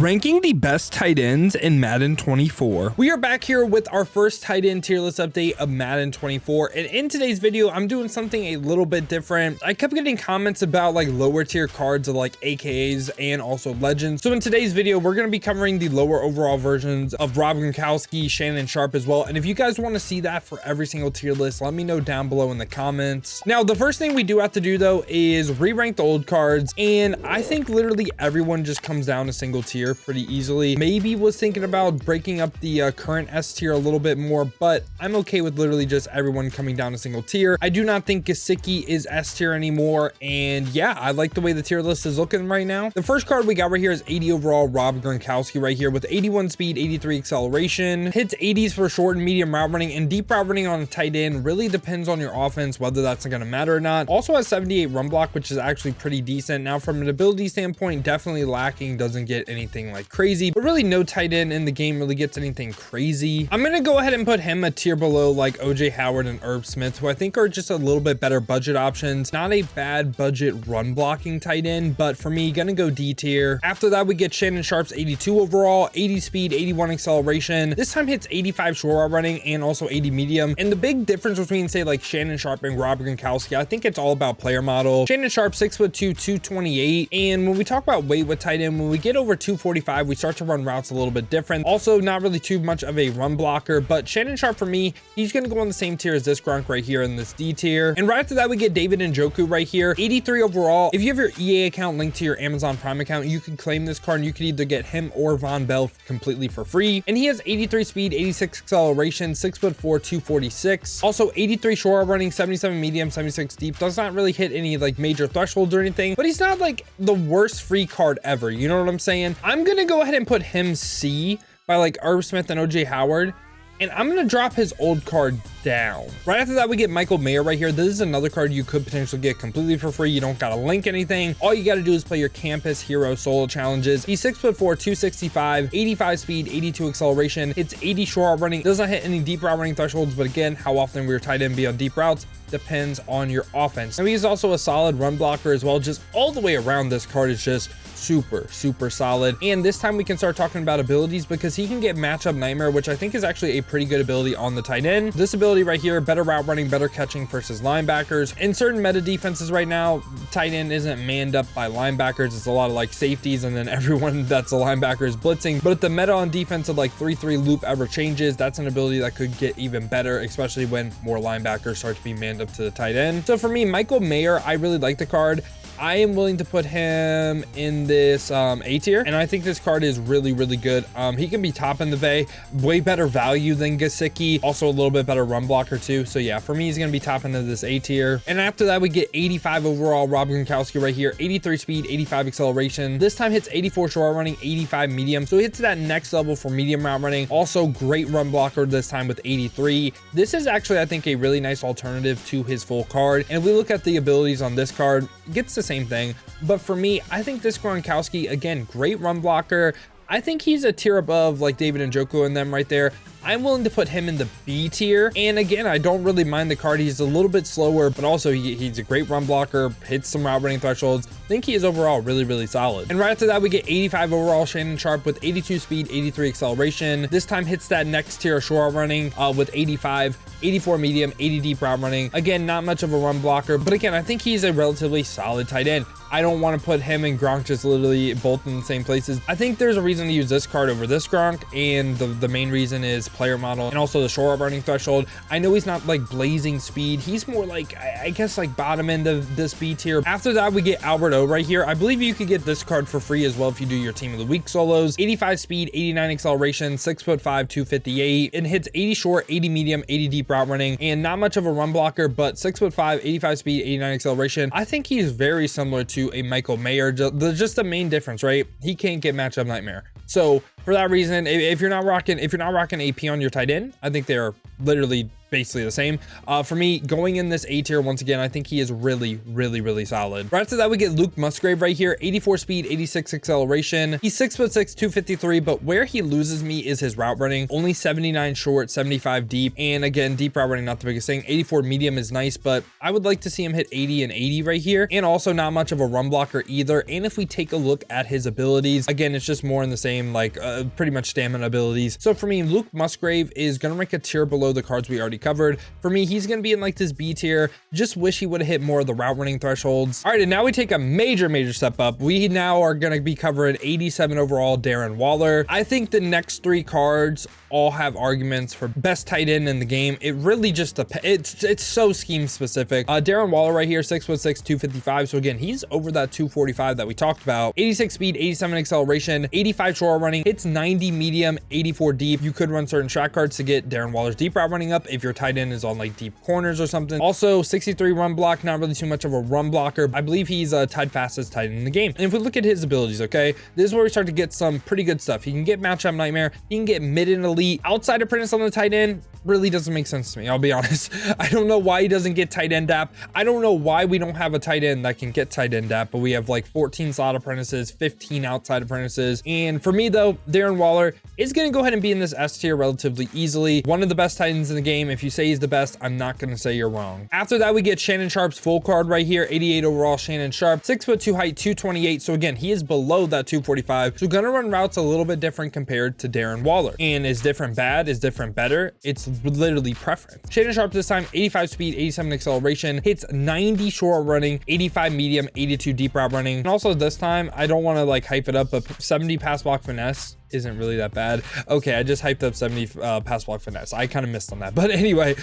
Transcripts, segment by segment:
Ranking the best tight ends in Madden 24. We are back here with our first tight end tier list update of Madden 24, and in today's video I'm doing something a little bit different. I kept getting comments about like lower tier cards of like AKAs and also legends, so in today's video we're going to be covering the lower overall versions of Gronkowski, Shannon, Sharpe as well. And if you guys want to see that for every single tier list, let me know down below in the comments. Now the first thing we do have to do though is re-rank the old cards, and I think literally everyone just comes down to single tier pretty easily. Maybe was thinking about breaking up the current S tier a little bit more, but I'm okay with literally just everyone coming down a single tier. I do not think gesicki is S tier anymore, and yeah, I like the way the tier list is looking right now. The first card we got right here is 80 overall Gronkowski right here with 81 speed, 83 acceleration, hits 80s for short and medium route running, and deep route running on a tight end really depends on your offense whether that's going to matter or not. Also has 78 run block, which is actually pretty decent. Now from an ability standpoint, definitely lacking, doesn't get anything like crazy, but really no tight end in the game really gets anything crazy. I'm gonna go ahead and put him a tier below like OJ Howard and Smith, who I think are just a little bit better budget options. Not a bad budget run blocking tight end, but for me, gonna go D tier. After that, we get Shannon Sharpe's 82 overall, 80 speed, 81 acceleration. This time hits 85 short route running and also 80 medium. And the big difference between say like Shannon Sharpe and Gronkowski, I think it's all about player model. Shannon Sharpe 6'2", 228, and when we talk about weight with tight end, when we get over 245, we start to run routes a little bit different. Also, not really too much of a run blocker, but Shannon Sharpe for me, he's going to go on the same tier as this Gronk right here in this D tier. And right after that, we get njoku right here, 83 overall. If you have your EA account linked to your Amazon Prime account, you can claim this card and you can either get him or Von Bell completely for free. And he has 83 speed, 86 acceleration, 6'4", 246. Also 83 short running, 77 medium, 76 deep. Does not really hit any like major thresholds or anything, but he's not like the worst free card ever. You know what I'm saying? I'm gonna go ahead and put him C by like Smith and OJ Howard, and I'm gonna drop his old card down. Right after that, we get Michael Mayer right here. This is another card you could potentially get completely for free. You don't gotta link anything. All you gotta do is play your campus hero solo challenges. He's 6'4", 265, 85 speed, 82 acceleration. It's 80 short route running. Does not hit any deep route running thresholds, but again, how often we are tight end be on deep routes depends on your offense. And he's also a solid run blocker as well. Just all the way around, this card is just super solid. And this time we can start talking about abilities because he can get matchup nightmare, which I think is actually a pretty good ability on the tight end. This ability right here, better route running, better catching versus linebackers. In certain meta defenses right now, tight end isn't manned up by linebackers. It's a lot of like safeties, and then everyone that's a linebacker is blitzing. But if the meta on defense of like 3-3 loop ever changes, that's an ability that could get even better, especially when more linebackers start to be manned up to the tight end. So for me, Michael Mayer, I really like the card. I am willing to put him in this A tier, and I think this card is really good. He can be top in the VA, way better value than gesicki, also a little bit better run blocker too. So yeah, for me, he's gonna be top into this A tier. And after that, we get 85 overall Gronkowski right here, 83 speed, 85 acceleration. This time hits 84 short running, 85 medium, so he hits that next level for medium route running. Also great run blocker this time with 83. This is actually, I think, a really nice alternative to his full card. And if we look at the abilities on this card, it gets the same thing, but for me, I think this Gronkowski, again, great run blocker. I think he's a tier above like David Njoku and them right there. I'm willing to put him in the B tier. And again, I don't really mind the card. He's a little bit slower, but also he's a great run blocker, hits some route running thresholds. I think he is overall really solid. And right after that, we get 85 overall Shannon Sharpe with 82 speed, 83 acceleration. This time hits that next tier of short running with 85, 84 medium, 80 deep route running. Again, not much of a run blocker, but again, I think he's a relatively solid tight end. I don't want to put him and Gronk just literally both in the same places. I think there's a reason to use this card over this Gronk, and the main reason is player model and also the short running threshold. I know he's not like blazing speed. He's more like, I guess, like bottom end of this B tier. After that, we get Albert O right here. I believe you could get this card for free as well if you do your team of the week solos. 85 speed, 89 acceleration, 6'5", 258. It hits 80 short, 80 medium, 80 deep route running, and not much of a run blocker, but 6'5", 85 speed, 89 acceleration. I think he's very similar to a Michael Mayer. Just the main difference, right? He can't get matchup nightmare. So for that reason, if you're not rocking AP on your tight end, I think they're literally basically the same. For me, going in this A tier, once again, I think he is really, really, really solid. Right after that, we get Luke Musgrave right here, 84 speed, 86 acceleration. He's 6'6", 253, but where he loses me is his route running. Only 79 short, 75 deep. And again, deep route running, not the biggest thing. 84 medium is nice, but I would like to see him hit 80 and 80 right here. And also not much of a run blocker either. And if we take a look at his abilities, again, it's just more in the same, like pretty much stamina abilities. So for me, Luke Musgrave is going to rank a tier below the cards we already covered. For me, he's going to be in like this B tier. Just wish he would have hit more of the route running thresholds. All right, and now we take a major step up. We now are going to be covering 87 overall Darren Waller. I think the next 3 cards all have arguments for best tight end in the game. It really just depends. It's so scheme specific. Darren Waller right here, 6'6", 255. So again, he's over that 245 that we talked about. 86 speed, 87 acceleration, 85 short running, hits 90 medium, 84 deep. You could run certain track cards to get Darren Waller's deep route running up if your tight end is on like deep corners or something. Also 63 run block, not really too much of a run blocker. I believe he's tied fastest tight end in the game. And if we look at his abilities, okay, this is where we start to get some pretty good stuff. He can get matchup nightmare. He can get mid and elite. Outside apprentice on the tight end really doesn't make sense to me. I'll be honest. I don't know why he doesn't get tight end dap. I don't know why we don't have a tight end that can get tight end dap, but we have like 14 slot apprentices, 15 outside apprentices. And for me though, Darren Waller is going to go ahead and be in this S tier relatively easily. One of the best tight ends in the game. If you say he's the best, I'm not going to say you're wrong. After that, we get Shannon Sharpe's full card right here, 88 overall Shannon Sharpe, 6'2" height, 228. So again, he is below that 245. So gonna run routes a little bit different compared to Darren Waller. And is different bad? Is different better? It's literally preference. Shannon Sharpe this time, 85 speed, 87 acceleration, hits 90 short running, 85 medium, 82 deep route running. And also this time, I don't want to like hype it up, but 70 pass block finesse isn't really that bad. Okay, I just hyped up 70 pass block finesse. I kind of missed on that. But anyway,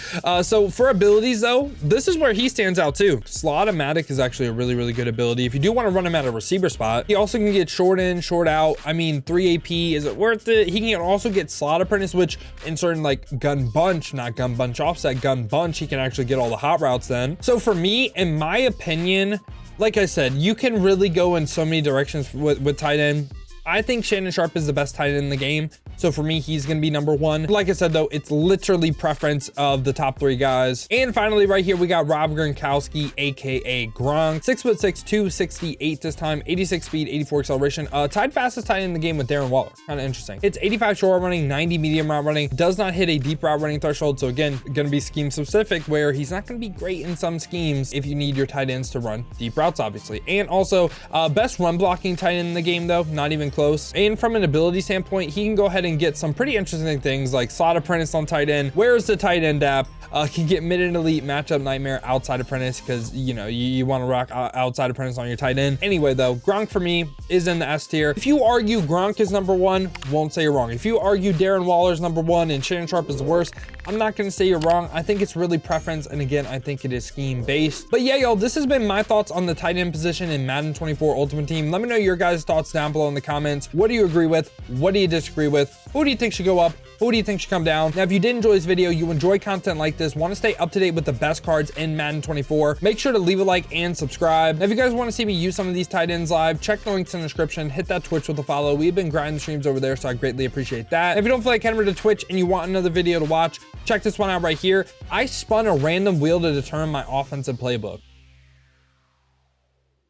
so for abilities though, this is where he stands out too. Slot-o-matic is actually a really good ability. If you do want to run him at a receiver spot, he also can get short in, short out. I mean, 3 AP, is it worth it? He can also get slot apprentice, which in certain like gun bunch, not gun bunch offset, gun bunch, he can actually get all the hot routes then. So for me, in my opinion, like I said, you can really go in so many directions with tight end. I think Shannon Sharpe is the best tight end in the game. So for me, he's going to be number 1. Like I said, though, it's literally preference of the top 3 guys. And finally, right here, we got Rob Gronkowski, aka Gronk, 6'6", 268 this time, 86 speed, 84 acceleration. Tied fastest tight end in the game with Darren Waller. Kind of interesting. It's 85 short running, 90 medium route running. Does not hit a deep route running threshold. So again, going to be scheme specific, where he's not going to be great in some schemes if you need your tight ends to run deep routes, obviously. And also, best run blocking tight end in the game, though, not even close. And from an ability standpoint, he can go ahead and get some pretty interesting things like slot apprentice on tight end. Where's the tight end app? Can get mid and elite, matchup nightmare, outside apprentice, because you know you want to rock outside apprentice on your tight end. Anyway though, Gronk for me is in the S tier. If you argue Gronk is number 1, won't say you're wrong. If you argue Darren Waller is number 1 and Shannon Sharpe is the worst, I'm not going to say you're wrong. I think it's really preference, and again, I think it is scheme based. But yeah, y'all, this has been my thoughts on the tight end position in Madden 24 Ultimate Team. Let me know your guys' thoughts down below in the comments. What do you agree with? What do you disagree with? Who do you think should go up? Who do you think should come down? Now, if you did enjoy this video, you enjoy content like this, want to stay up to date with the best cards in Madden 24, make sure to leave a like and subscribe. Now, if you guys want to see me use some of these tight ends live, check the links in the description, hit that Twitch with a follow. We've been grinding streams over there, so I greatly appreciate that. If you don't feel like heading over to Twitch and you want another video to watch, check this one out right here. I spun a random wheel to determine my offensive playbook.